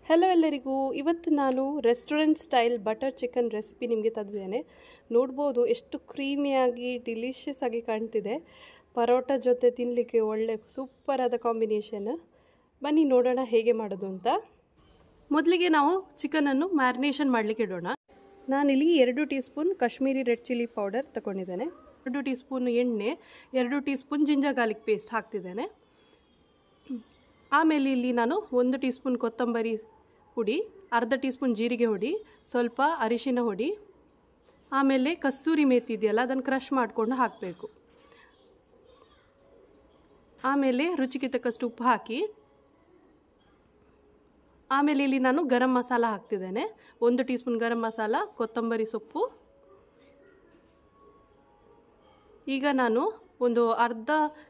Hello ಎಲ್ಲರಿಗೂ, ಇವತ್ತು ನಾನು restaurant style butter chicken recipe ನಿಮಗೆ ತಂದಿದ್ದೇನೆ. ನೋಡ್ಬೋದು ಎಷ್ಟು ಕ್ರೀಮಿಯಾಗಿ ಡಿಲಿಷಿಯಸ್ ಆಗಿ ಕಾಣ್ತಿದೆ. ಪರೋಟ ಜೊತೆ ತಿನ್ನಲಿಕ್ಕೆ ಒಳ್ಳೆ ಸೂಪರಾದ ಕಾಂಬಿನೇಷನ್. ಬನ್ನಿ ನೋಡೋಣ ಹೇಗೆ ಮಾಡೋದು ಅಂತ. ಮೊದಲಿಗೆ ನಾವು ಚಿಕನನ್ನು ಮ್ಯಾರಿನೇಷನ್ ಮಾಡಲಿಕ್ಕೆ ಇಡೋಣ. ನಾನಿಲ್ಲಿ 2 teaspoon Kashmiri red chilli powder ತಗೊಂಡಿದ್ದೇನೆ, 2 ಟೀ ಸ್ಪೂನ್ ಎಣ್ಣೆ, 2 teaspoon ginger garlic paste ಹಾಕ್ತಿದ್ದೇನೆ. ಆಮೇಲೆ ಇಲ್ಲಿ ನಾನು 1 ಟೀ ಸ್ಪೂನ್ ಕೊತ್ತಂಬರಿ ಹುಡಿ, ಅರ್ಧ ಟೀ ಸ್ಪೂನ್ ಜೀರಿಗೆ ಹುಡಿ, ಸ್ವಲ್ಪ ಅರಿಶಿನ ಹುಡಿ, ಆಮೇಲೆ ಕಸ್ತೂರಿ ಮೇಥಿ ಇದೆಯಲ್ಲ ಅದನ್ನು ಕ್ರಷ್ ಮಾಡಿಕೊಂಡು ಹಾಕಬೇಕು. ಆಮೇಲೆ ರುಚಿಗೆ ತಕ್ಕಷ್ಟು ಉಪ್ಪು ಹಾಕಿ, ಆಮೇಲೆ ಇಲ್ಲಿ ನಾನು ಗರಂ ಮಸಾಲ ಹಾಕ್ತಿದ್ದೇನೆ. 1 ಟೀ ಸ್ಪೂನ್ ಗರಂ ಮಸಾಲ, ಕೊತ್ತಂಬರಿ ಸೊಪ್ಪು. ಈಗ ನಾನು ಒಂದು ಅರ್ಧ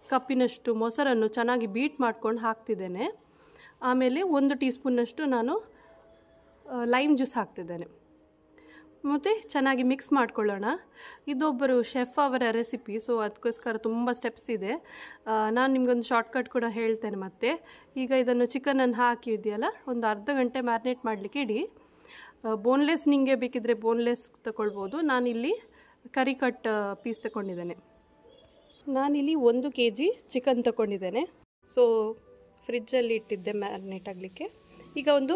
ಕಪ್ಪಿನಷ್ಟು ಮೊಸರನ್ನು ಚೆನ್ನಾಗಿ ಬೀಟ್ ಮಾಡ್ಕೊಂಡು ಹಾಕ್ತಿದ್ದೇನೆ. ಆಮೇಲೆ 1 ಟೀ ಸ್ಪೂನ್ನಷ್ಟು ನಾನು ಲೈಮ್ ಜ್ಯೂಸ್ ಹಾಕ್ತಿದ್ದೇನೆ. ಮತ್ತು ಚೆನ್ನಾಗಿ ಮಿಕ್ಸ್ ಮಾಡ್ಕೊಳ್ಳೋಣ. ಇದೊಬ್ಬರು ಶೆಫ್ ಅವರ ರೆಸಿಪಿ, ಸೊ ಅದಕ್ಕೋಸ್ಕರ ತುಂಬ ಸ್ಟೆಪ್ಸ್ ಇದೆ. ನಾನು ನಿಮಗೊಂದು ಶಾರ್ಟ್ಕಟ್ ಕೂಡ ಹೇಳ್ತೇನೆ ಮತ್ತೆ. ಈಗ ಇದನ್ನು ಚಿಕನನ್ನು ಹಾಕಿದೆಯಲ್ಲ, ಒಂದು ಅರ್ಧ ಗಂಟೆ ಮ್ಯಾರಿನೇಟ್ ಮಾಡಲಿಕ್ಕೆ ಇಡಿ. ಬೋನ್ಲೆಸ್ ನಿಮಗೆ ಬೇಕಿದ್ದರೆ ಬೋನ್ಲೆಸ್ ತಗೊಳ್ಬೋದು. ನಾನಿಲ್ಲಿ ಕರಿ ಕಟ್ ಪೀಸ್ ತಗೊಂಡಿದ್ದೇನೆ. ನಾನಿಲ್ಲಿ 1 kg ಚಿಕನ್ ತಗೊಂಡಿದ್ದೇನೆ. ಸೊ ಫ್ರಿಜ್ಜಲ್ಲಿ ಇಟ್ಟಿದ್ದೆ ಮ್ಯಾರಿನೇಟ್ ಆಗಲಿಕ್ಕೆ. ಈಗ ಒಂದು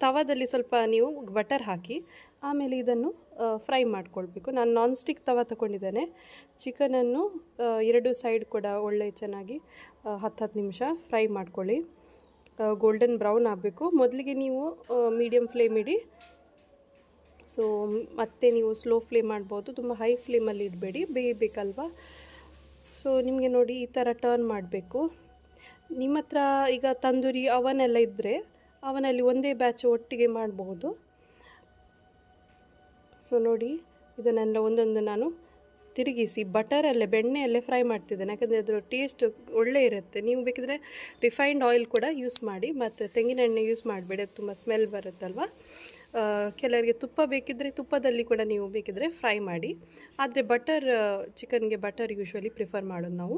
ತವಾದಲ್ಲಿ ಸ್ವಲ್ಪ ನೀವು ಬಟರ್ ಹಾಕಿ ಆಮೇಲೆ ಇದನ್ನು ಫ್ರೈ ಮಾಡ್ಕೊಳ್ಬೇಕು. ನಾನು ನಾನ್ ಸ್ಟಿಕ್ ತವ ತಗೊಂಡಿದ್ದೇನೆ. ಚಿಕನನ್ನು 2 ಸೈಡ್ ಕೂಡ ಒಳ್ಳೆ ಚೆನ್ನಾಗಿ 10 ನಿಮಿಷ ಫ್ರೈ ಮಾಡ್ಕೊಳ್ಳಿ. ಗೋಲ್ಡನ್ ಬ್ರೌನ್ ಆಗಬೇಕು. ಮೊದಲಿಗೆ ನೀವು ಮೀಡಿಯಮ್ ಫ್ಲೇಮ್ ಇಡಿ. ಸೊ ಮತ್ತೆ ನೀವು ಸ್ಲೋ ಫ್ಲೇಮ್ ಮಾಡ್ಬೋದು, ತುಂಬ ಹೈ ಫ್ಲೇಮಲ್ಲಿ ಇಡಬೇಡಿ, ಬೇಯಬೇಕಲ್ವ. ಸೊ ನಿಮಗೆ ನೋಡಿ ಈ ಥರ ಟರ್ನ್ ಮಾಡಬೇಕು. ನಿಮ್ಮ ಹತ್ರ ಈಗ ತಂದೂರಿ ಅವನೆಲ್ಲ ಇದ್ದರೆ ಅವನಲ್ಲಿ ಒಂದೇ ಬ್ಯಾಚ್ ಒಟ್ಟಿಗೆ ಮಾಡಬಹುದು. ಸೊ ನೋಡಿ ಇದನ್ನೆಲ್ಲ ಒಂದೊಂದು ನಾನು ತಿರುಗಿಸಿ ಬಟರಲ್ಲೇ ಬೆಣ್ಣೆಯಲ್ಲೇ ಫ್ರೈ ಮಾಡ್ತಿದ್ದೇನೆ. ಯಾಕಂದರೆ ಅದರ ಟೇಸ್ಟ್ ಒಳ್ಳೆ ಇರುತ್ತೆ. ನೀವು ಬೇಕಿದ್ರೆ ರಿಫೈನ್ಡ್ ಆಯಿಲ್ ಕೂಡ ಯೂಸ್ ಮಾಡಿ, ಮತ್ತು ತೆಂಗಿನ ಎಣ್ಣೆ ಯೂಸ್ ಮಾಡಬೇಡಿ, ಅದು ತುಂಬ ಸ್ಮೆಲ್ ಬರುತ್ತಲ್ವ. ಕೆಲವರಿಗೆ ತುಪ್ಪ ಬೇಕಿದ್ದರೆ ತುಪ್ಪದಲ್ಲಿ ಕೂಡ ನೀವು ಬೇಕಿದ್ದರೆ ಫ್ರೈ ಮಾಡಿ. ಆದರೆ ಚಿಕನ್ಗೆ ಬಟರ್ ಯೂಶ್ವಲಿ ಪ್ರಿಫರ್ ಮಾಡೋದು ನಾವು.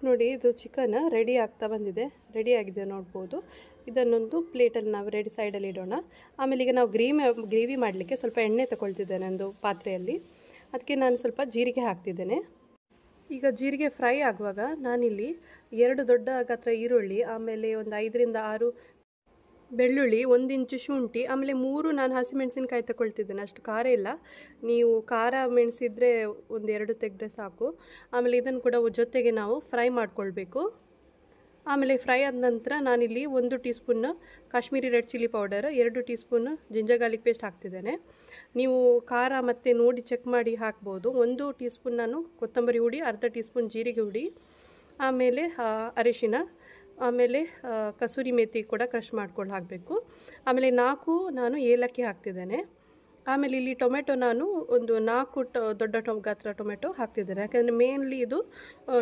ನೋಡಿ ಇದು ಚಿಕನ್ ರೆಡಿ ಆಗ್ತಾ ಬಂದಿದೆ, ರೆಡಿ ಆಗಿದೆ ನೋಡ್ಬೋದು. ಇದನ್ನೊಂದು ಪ್ಲೇಟಲ್ಲಿ ನಾವು ರೆಡಿ ಸೈಡಲ್ಲಿ ಇಡೋಣ. ಆಮೇಲೆ ಈಗ ನಾವು ಗ್ರೇವಿ ಮಾಡಲಿಕ್ಕೆ ಸ್ವಲ್ಪ ಎಣ್ಣೆ ತಗೊಳ್ತಿದ್ದೇನೆ ಒಂದು ಪಾತ್ರೆಯಲ್ಲಿ. ಅದಕ್ಕೆ ನಾನು ಸ್ವಲ್ಪ ಜೀರಿಗೆ ಹಾಕ್ತಿದ್ದೇನೆ. ಈಗ ಜೀರಿಗೆ ಫ್ರೈ ಆಗುವಾಗ ನಾನಿಲ್ಲಿ 2 ದೊಡ್ಡ ಗಾತ್ರ ಈರುಳ್ಳಿ, ಆಮೇಲೆ ಒಂದು 5 ರಿಂದ 6 ಬೆಳ್ಳುಳ್ಳಿ, 1 ಇಂಚು ಶುಂಠಿ, ಆಮೇಲೆ 3 ನಾನು ಹಸಿಮೆಣಸಿನ್ಕಾಯಿ ತಗೊಳ್ತಿದ್ದೇನೆ. ಅಷ್ಟು ಖಾರ ಇಲ್ಲ, ನೀವು ಖಾರ ಮೆಣಸಿದ್ರೆ 1-2 ತೆಗೆದ್ರೆ ಸಾಕು. ಆಮೇಲೆ ಇದನ್ನು ಕೂಡ ಜೊತೆಗೆ ನಾವು ಫ್ರೈ ಮಾಡ್ಕೊಳ್ಬೇಕು. ಆಮೇಲೆ ಫ್ರೈ ಆದ ನಂತರ ನಾನಿಲ್ಲಿ 1 teaspoon Kashmiri red chilli powder, 2 teaspoon ginger garlic paste ಹಾಕ್ತಿದ್ದೇನೆ. ನೀವು ಖಾರ ಮತ್ತು ನೋಡಿ ಚೆಕ್ ಮಾಡಿ ಹಾಕ್ಬೋದು. 1 ಟೀ ಸ್ಪೂನ್ ನಾನು ಕೊತ್ತಂಬರಿ ಹುಡಿ, ಅರ್ಧ ಟೀ ಸ್ಪೂನ್ ಜೀರಿಗೆ ಹುಡಿ, ಆಮೇಲೆ ಅರಿಶಿನ, ಆಮೇಲೆ ಕಸೂರಿ ಮೇಥಿ ಕೂಡ ಕ್ರಷ್ ಮಾಡ್ಕೊಂಡು ಹಾಕಬೇಕು. ಆಮೇಲೆ 4 ನಾನು ಏಲಕ್ಕಿ ಹಾಕ್ತಿದ್ದೇನೆ. ಆಮೇಲೆ ಇಲ್ಲಿ ಟೊಮೆಟೊ ನಾನು ಒಂದು 4 ದೊಡ್ಡ ಗಾತ್ರ ಟೊಮೆಟೊ ಹಾಕ್ತಿದ್ದೇನೆ. ಯಾಕಂದರೆ ಮೇನ್ಲಿ ಇದು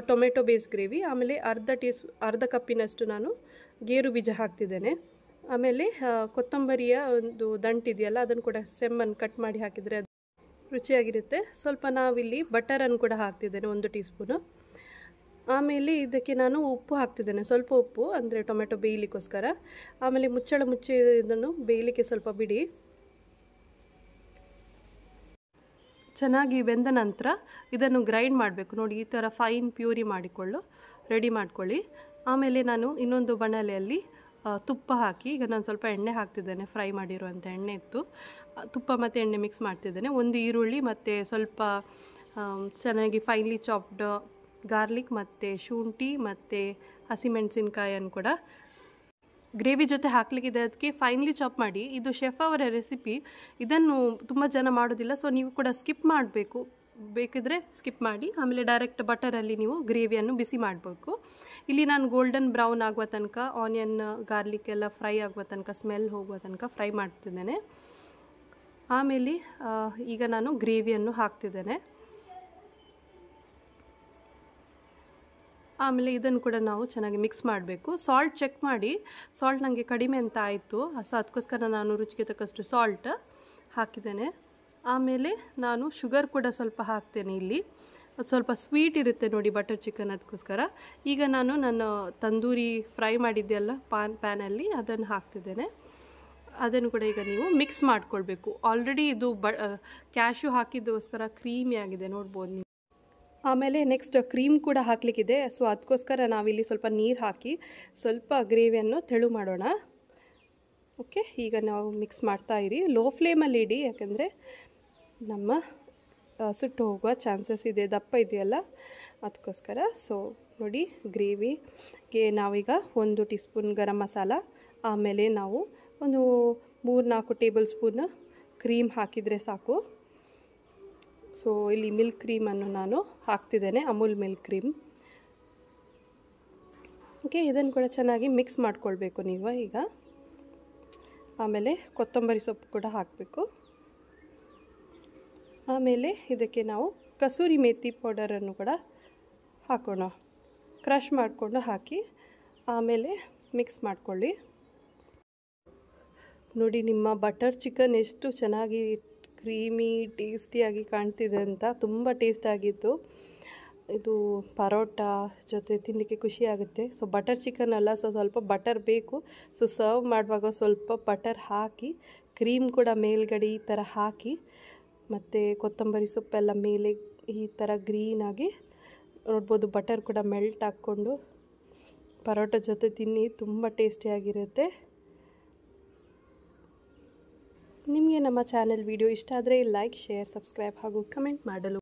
ಟೊಮೆಟೊ ಬೇಸ್ ಗ್ರೇವಿ. ಆಮೇಲೆ ಅರ್ಧ ಕಪ್ಪಿನಷ್ಟು ನಾನು ಗೇರು ಬೀಜ ಹಾಕ್ತಿದ್ದೇನೆ. ಆಮೇಲೆ ಕೊತ್ತಂಬರಿಯ ಒಂದು ದಂಟಿದೆಯಲ್ಲ ಅದನ್ನು ಕೂಡ ಸೆಮ್ಮನ್ನು ಕಟ್ ಮಾಡಿ ಹಾಕಿದರೆ ಅದು ರುಚಿಯಾಗಿರುತ್ತೆ. ಸ್ವಲ್ಪ ನಾವಿಲ್ಲಿ ಬಟರನ್ನು ಕೂಡ ಹಾಕ್ತಿದ್ದೇನೆ, 1 ಟೀ ಸ್ಪೂನು. ಆಮೇಲೆ ಇದಕ್ಕೆ ನಾನು ಉಪ್ಪು ಹಾಕ್ತಿದ್ದೇನೆ, ಸ್ವಲ್ಪ ಉಪ್ಪು, ಅಂದರೆ ಟೊಮೆಟೊ ಬೇಯಲಿಕ್ಕೋಸ್ಕರ. ಆಮೇಲೆ ಮುಚ್ಚಿ ಇದನ್ನು ಬೇಯಲಿಕ್ಕೆ ಸ್ವಲ್ಪ ಬಿಡಿ. ಚೆನ್ನಾಗಿ ಬೆಂದ ನಂತರ ಇದನ್ನು ಗ್ರೈಂಡ್ ಮಾಡಬೇಕು. ನೋಡಿ ಈ ಥರ ಫೈನ್ ಪ್ಯೂರಿ ರೆಡಿ ಮಾಡ್ಕೊಳ್ಳಿ. ಆಮೇಲೆ ನಾನು ಇನ್ನೊಂದು ಬಾಣಲೆಯಲ್ಲಿ ತುಪ್ಪ ಹಾಕಿ, ಈಗ ನಾನು ಸ್ವಲ್ಪ ಎಣ್ಣೆ ಹಾಕ್ತಿದ್ದೇನೆ, ಫ್ರೈ ಮಾಡಿರುವಂಥ ಎಣ್ಣೆ ಇತ್ತು. ತುಪ್ಪ ಮತ್ತು ಎಣ್ಣೆ ಮಿಕ್ಸ್ ಮಾಡ್ತಿದ್ದೇನೆ. 1 ಈರುಳ್ಳಿ ಮತ್ತು ಸ್ವಲ್ಪ ಚೆನ್ನಾಗಿ ಫೈನ್ಲಿ ಚಾಪ್ಡ್ ಗಾರ್ಲಿಕ್ ಮತ್ತು ಶುಂಠಿ ಮತ್ತು ಹಸಿಮೆಣಸಿನ್ಕಾಯನ್ನು ಕೂಡ ಗ್ರೇವಿ ಜೊತೆ ಹಾಕಲಿಕ್ಕಿದೆ, ಅದಕ್ಕೆ ಫೈನ್ಲಿ ಚಾಪ್ ಮಾಡಿ. ಇದು ಶೆಫ್ ಅವರ ರೆಸಿಪಿ, ಇದನ್ನು ತುಂಬ ಜನ ಮಾಡೋದಿಲ್ಲ. ಸೊ ನೀವು ಕೂಡ ಸ್ಕಿಪ್ ಮಾಡಬೇಕು, ಬೇಕಿದ್ರೆ ಸ್ಕಿಪ್ ಮಾಡಿ. ಆಮೇಲೆ ಡೈರೆಕ್ಟ್ ಬಟರಲ್ಲಿ ನೀವು ಗ್ರೇವಿಯನ್ನು ಬಿಸಿ ಮಾಡಬೇಕು. ಇಲ್ಲಿ ನಾನು ಗೋಲ್ಡನ್ ಬ್ರೌನ್ ಆಗುವ ತನಕ, ಆನಿಯನ್ ಗಾರ್ಲಿಕ್ ಎಲ್ಲ ಫ್ರೈ ಆಗುವ ತನಕ, ಸ್ಮೆಲ್ ಹೋಗುವ ತನಕ ಫ್ರೈ ಮಾಡ್ತಿದ್ದೇನೆ. ಆಮೇಲೆ ಈಗ ನಾನು ಗ್ರೇವಿಯನ್ನು ಹಾಕ್ತಿದ್ದೇನೆ. ಆಮೇಲೆ ಇದನ್ನು ಕೂಡ ನಾವು ಚೆನ್ನಾಗಿ ಮಿಕ್ಸ್ ಮಾಡಬೇಕು. ಸಾಲ್ಟ್ ಚೆಕ್ ಮಾಡಿ, ಸಾಲ್ಟ್ ನನಗೆ ಕಡಿಮೆ ಅಂತ ಆಯಿತು, ಸೊ ಅದಕ್ಕೋಸ್ಕರ ನಾನು ರುಚಿಗೆ ತಕ್ಕಷ್ಟು ಸಾಲ್ಟ್ ಹಾಕಿದ್ದೇನೆ. ಆಮೇಲೆ ನಾನು ಶುಗರ್ ಕೂಡ ಸ್ವಲ್ಪ ಹಾಕ್ತೇನೆ ಇಲ್ಲಿ. ಅದು ಸ್ವಲ್ಪ ಸ್ವೀಟ್ ಇರುತ್ತೆ ನೋಡಿ ಬಟರ್ ಚಿಕನ್, ಅದಕ್ಕೋಸ್ಕರ ಈಗ ನಾನು ನನ್ನ ತಂದೂರಿ ಫ್ರೈ ಮಾಡಿದ್ದೆಲ್ಲ ಪ್ಯಾನಲ್ಲಿ ಅದನ್ನು ಹಾಕ್ತಿದ್ದೇನೆ. ಅದನ್ನು ಕೂಡ ಈಗ ನೀವು ಮಿಕ್ಸ್ ಮಾಡ್ಕೊಳ್ಬೇಕು. ಆಲ್ರೆಡಿ ಇದು ಕ್ಯಾಶ್ಯೂ ಹಾಕಿದ್ದಕ್ಕೋಸ್ಕರ ಕ್ರೀಮಿ ಆಗಿದೆ ನೋಡ್ಬೋದು ನೀವು. ಆಮೇಲೆ ನೆಕ್ಸ್ಟ್ ಕ್ರೀಮ್ ಕೂಡ ಹಾಕಲಿಕ್ಕಿದೆ. ಸೊ ಅದಕ್ಕೋಸ್ಕರ ನಾವಿಲ್ಲಿ ಸ್ವಲ್ಪ ನೀರು ಹಾಕಿ ಸ್ವಲ್ಪ ಗ್ರೇವಿಯನ್ನು ತೆಳು ಮಾಡೋಣ. ಓಕೆ, ಈಗ ನಾವು ಮಿಕ್ಸ್ ಮಾಡ್ತಾ ಇರಿ. ಲೋ ಫ್ಲೇಮಲ್ಲಿ ಇಡಿ, ಯಾಕಂದರೆ ನಮ್ಮ ಸುಟ್ಟು ಹೋಗುವ ಚಾನ್ಸಸ್ ಇದೆ, ದಪ್ಪ ಇದೆಯಲ್ಲ ಅದಕ್ಕೋಸ್ಕರ. ಸೊ ನೋಡಿ, ಗ್ರೇವಿಗೆ ನಾವೀಗ 1 ಟೀ ಸ್ಪೂನ್ ಗರಂ ಮಸಾಲ, ಆಮೇಲೆ ನಾವು ಒಂದು 3-4 ಟೇಬಲ್ ಸ್ಪೂನ್ ಕ್ರೀಮ್ ಹಾಕಿದರೆ ಸಾಕು. ಸೊ ಇಲ್ಲಿ ಮಿಲ್ಕ್ ಕ್ರೀಮನ್ನು ನಾನು ಹಾಕ್ತಿದ್ದೇನೆ, ಅಮೂಲ್ ಮಿಲ್ಕ್ ಕ್ರೀಮ್. ಓಕೆ, ಇದನ್ನು ಕೂಡ ಚೆನ್ನಾಗಿ ಮಿಕ್ಸ್ ಮಾಡ್ಕೊಳ್ಬೇಕು ನೀವು ಈಗ. ಆಮೇಲೆ ಕೊತ್ತಂಬರಿ ಸೊಪ್ಪು ಕೂಡ ಹಾಕಬೇಕು. ಆಮೇಲೆ ಇದಕ್ಕೆ ನಾವು ಕಸೂರಿ ಮೇಥಿ ಪೌಡರನ್ನು ಕೂಡ ಹಾಕೋಣ. ಕ್ರಷ್ ಮಾಡಿಕೊಂಡು ಹಾಕಿ ಆಮೇಲೆ ಮಿಕ್ಸ್ ಮಾಡ್ಕೊಳ್ಳಿ. ನೋಡಿ, ನಿಮ್ಮ ಬಟರ್ ಚಿಕನ್ ಎಷ್ಟು ಚೆನ್ನಾಗಿ ಕ್ರೀಮಿ ಟೇಸ್ಟಿಯಾಗಿ ಕಾಣ್ತಿದೆ ಅಂತ. ತುಂಬ ಟೇಸ್ಟ್ ಆಗಿತ್ತು. ಇದು ಪರೋಟ ಜೊತೆ ತಿನ್ನಲಿಕ್ಕೆ ಖುಷಿಯಾಗುತ್ತೆ. ಸೊ ಬಟರ್ ಚಿಕನ್ ಅಲ್ಲ, ಸೊ ಸ್ವಲ್ಪ ಬಟರ್ ಬೇಕು. ಸೊ ಸರ್ವ್ ಮಾಡುವಾಗ ಸ್ವಲ್ಪ ಬಟರ್ ಹಾಕಿ, ಕ್ರೀಮ್ ಕೂಡ ಮೇಲ್ಗಡೆ ಈ ಥರ ಹಾಕಿ, ಮತ್ತು ಕೊತ್ತಂಬರಿ ಸೊಪ್ಪೆಲ್ಲ ಮೇಲೆ ಈ ಥರ ಗ್ರೀನಾಗಿ ನೋಡ್ಬೋದು. ಬಟರ್ ಕೂಡ ಮೆಲ್ಟ್ ಹಾಕ್ಕೊಂಡು ಪರೋಟ ಜೊತೆ ತಿನ್ನಿ, ತುಂಬ ಟೇಸ್ಟಿಯಾಗಿರುತ್ತೆ. ನಿಮಗೆ ನಮ್ಮ ಚಾನೆಲ್ ವಿಡಿಯೋ ಇಷ್ಟ ಆದರೆ ಲೈಕ್, ಶೇರ್, ಸಬ್ಸ್ಕ್ರೈಬ್ ಹಾಗೂ ಕಮೆಂಟ್ ಮಾಡಲು